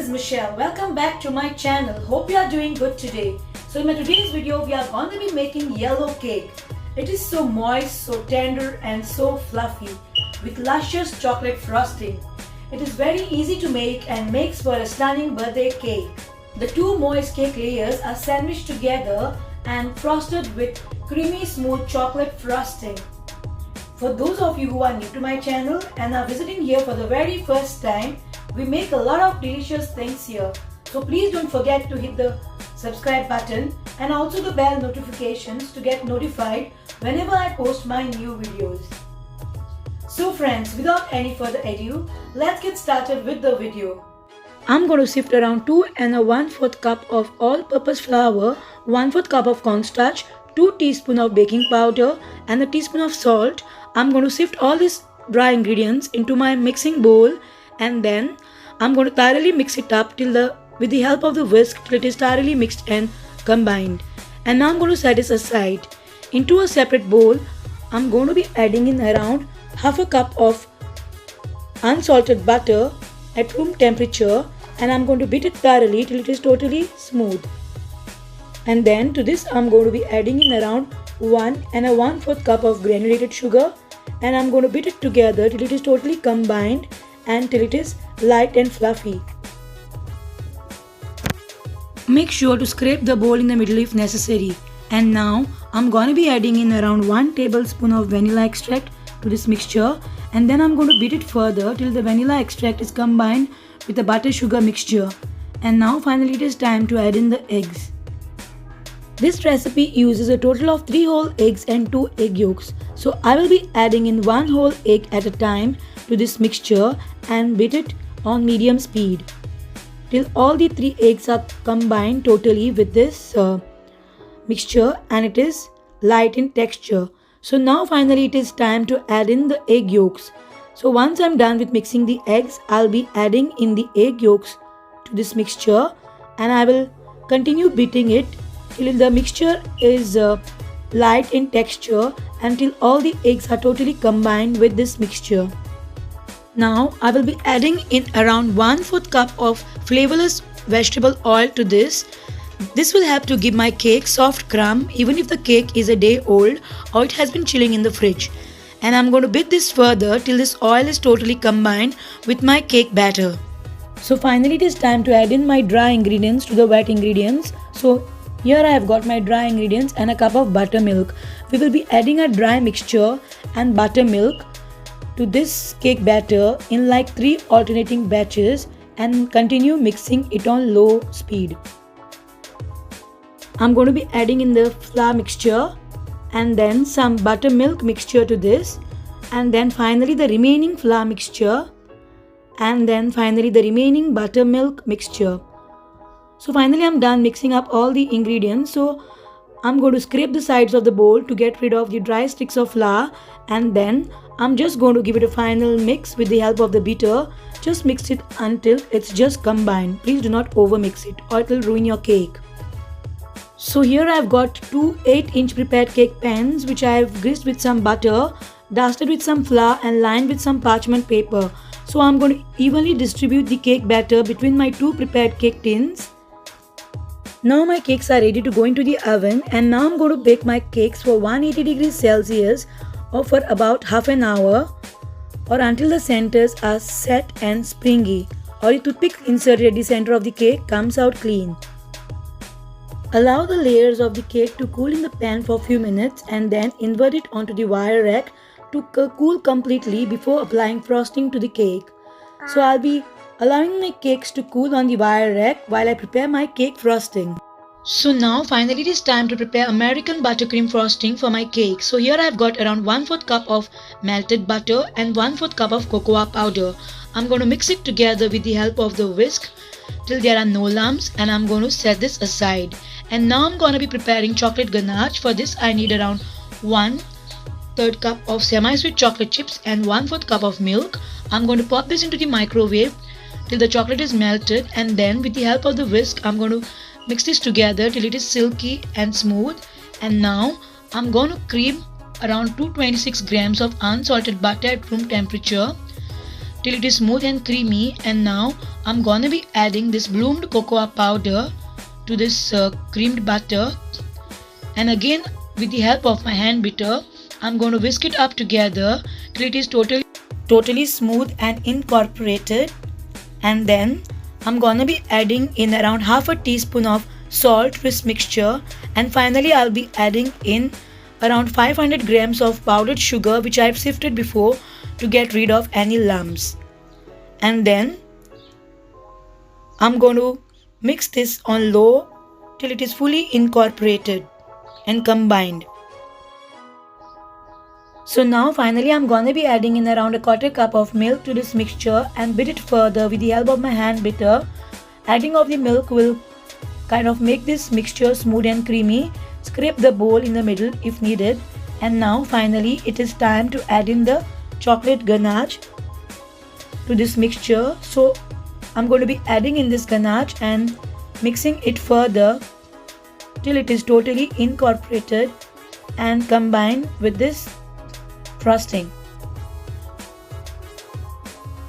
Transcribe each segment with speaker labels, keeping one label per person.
Speaker 1: is Michelle. Welcome back to my channel. Hope you are doing good today. So in my today's video, we are going to be making yellow cake. It is so moist, so tender and so fluffy with luscious chocolate frosting. It is very easy to make and makes for a stunning birthday cake. The two moist cake layers are sandwiched together and frosted with creamy smooth chocolate frosting. For those of you who are new to my channel and are visiting here for the very first time, we make a lot of delicious things here. So please don't forget to hit the subscribe button and also the bell notifications to get notified whenever I post my new videos. So friends, without any further ado, let's get started with the video. I'm going to sift around 2 and 1/4 cup of all-purpose flour, 1/4 cup of cornstarch, 2 teaspoons of baking powder and a teaspoon of salt. I'm going to sift all these dry ingredients into my mixing bowl and then I'm going to thoroughly mix it up with the help of the whisk till it is thoroughly mixed and combined. And now I'm going to set this aside. Into a separate bowl, I'm going to be adding in around half a cup of unsalted butter at room temperature and I'm going to beat it thoroughly till it is totally smooth. And then to this I'm going to be adding in around 1 and 1/4 cup of granulated sugar and I'm going to beat it together till it is totally combined and till it is light and fluffy. Make sure to scrape the bowl in the middle if necessary. And now I'm going to be adding in around 1 tablespoon of vanilla extract to this mixture and then I'm going to beat it further till the vanilla extract is combined with the butter sugar mixture. And now finally it is time to add in the eggs. This recipe uses a total of 3 whole eggs and 2 egg yolks. So I will be adding in 1 whole egg at a time to this mixture and beat it on medium speed till all the 3 eggs are combined totally with this mixture and it is light in texture. So now finally it is time to add in the egg yolks. So once I'm done with mixing the eggs, I'll be adding in the egg yolks to this mixture and I will continue beating it till the mixture is light in texture until all the eggs are totally combined with this mixture. Now I will be adding in around 1/4 cup of flavorless vegetable oil to this. This will help to give my cake soft crumb even if the cake is a day old or it has been chilling in the fridge. And I'm going to beat this further till this oil is totally combined with my cake batter. So finally it is time to add in my dry ingredients to the wet ingredients. So here I have got my dry ingredients and a cup of buttermilk. We will be adding a dry mixture and buttermilk to this cake batter in like 3 alternating batches and continue mixing it on low speed. I'm going to be adding in the flour mixture and then some buttermilk mixture to this and then finally the remaining flour mixture and then finally the remaining buttermilk mixture. So finally I'm done mixing up all the ingredients. So I'm going to scrape the sides of the bowl to get rid of the dry sticks of flour and then I'm just going to give it a final mix with the help of the beater. Just mix it until it's just combined. Please do not over mix it or it will ruin your cake. So here I've got 2 8-inch prepared cake pans which I have greased with some butter, dusted with some flour and lined with some parchment paper. So I'm going to evenly distribute the cake batter between my 2 prepared cake tins. Now my cakes are ready to go into the oven and now I'm going to bake my cakes for 180 degrees Celsius or for about half an hour or until the centers are set and springy or a toothpick inserted at the center of the cake comes out clean. Allow the layers of the cake to cool in the pan for a few minutes and then invert it onto the wire rack to cool completely before applying frosting to the cake. So I'll be allowing my cakes to cool on the wire rack while I prepare my cake frosting. So now finally it is time to prepare American buttercream frosting for my cake. So here I've got around 1/4 cup of melted butter and 1/4 cup of cocoa powder. I'm going to mix it together with the help of the whisk till there are no lumps and I'm going to set this aside. And now I'm going to be preparing chocolate ganache. For this I need around 1/3 cup of semi-sweet chocolate chips and 1/4 cup of milk. I'm going to pop this into the microwave till the chocolate is melted and then with the help of the whisk I'm going to mix this together till it is silky and smooth. And now I'm going to cream around 226 grams of unsalted butter at room temperature. till it is smooth and creamy. And now I'm gonna be adding this bloomed cocoa powder to this creamed butter, and again with the help of my hand beater I'm going to whisk it up together till it is totally smooth and incorporated. And then I'm gonna be adding in around half a teaspoon of salt to this mixture, and finally I'll be adding in around 500 grams of powdered sugar which I've sifted before to get rid of any lumps. And then I'm going to mix this on low till it is fully incorporated and combined. So now finally I'm gonna be adding in around a quarter cup of milk to this mixture and beat it further with the help of my hand beater. Adding of the milk will kind of make this mixture smooth and creamy. Scrape the bowl in the middle if needed. And now finally it is time to add in the chocolate ganache to this mixture. So I'm going to be adding in this ganache and mixing it further till it is totally incorporated and combined with this frosting.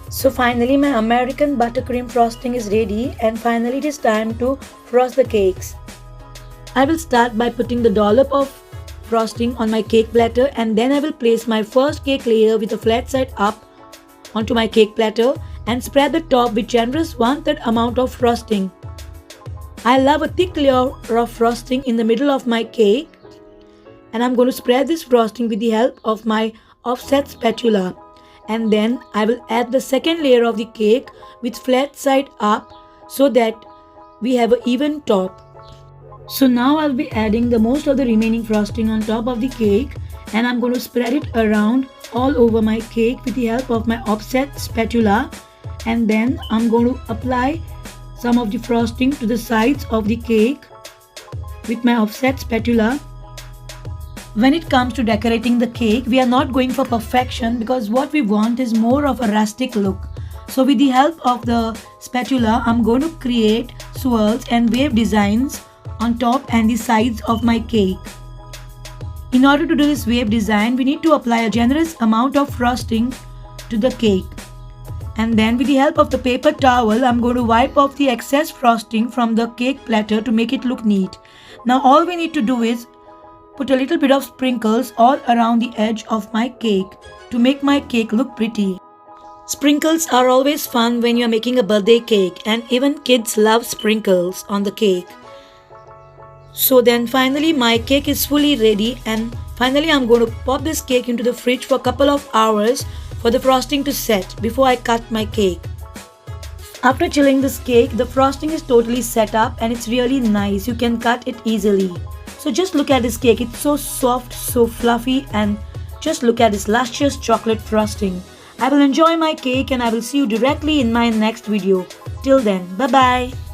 Speaker 1: So finally my American buttercream frosting is ready, and finally it is time to frost the cakes. I will start by putting the dollop of frosting on my cake platter, and then I will place my first cake layer with the flat side up onto my cake platter and spread the top with generous 1/3 amount of frosting. I love a thick layer of frosting in the middle of my cake, and I'm going to spread this frosting with the help of my offset spatula. And then I will add the second layer of the cake with flat side up so that we have an even top. So now I'll be adding the most of the remaining frosting on top of the cake, and I'm going to spread it around all over my cake with the help of my offset spatula. And then I'm going to apply some of the frosting to the sides of the cake with my offset spatula. When it comes to decorating the cake, we are not going for perfection because what we want is more of a rustic look. So with the help of the spatula, I'm going to create swirls and wave designs on top and the sides of my cake. In order to do this wave design, we need to apply a generous amount of frosting to the cake. And then with the help of the paper towel, I'm going to wipe off the excess frosting from the cake platter to make it look neat. Now all we need to do is put a little bit of sprinkles all around the edge of my cake to make my cake look pretty. Sprinkles are always fun when you are making a birthday cake, and even kids love sprinkles on the cake. So then finally my cake is fully ready, and finally I'm going to pop this cake into the fridge for a couple of hours for the frosting to set before I cut my cake. After chilling this cake, the frosting is totally set up and it's really nice. You can cut it easily. So just look at this cake, it's so soft, so fluffy, and just look at this luscious chocolate frosting. I will enjoy my cake and I will see you directly in my next video. Till then, bye bye.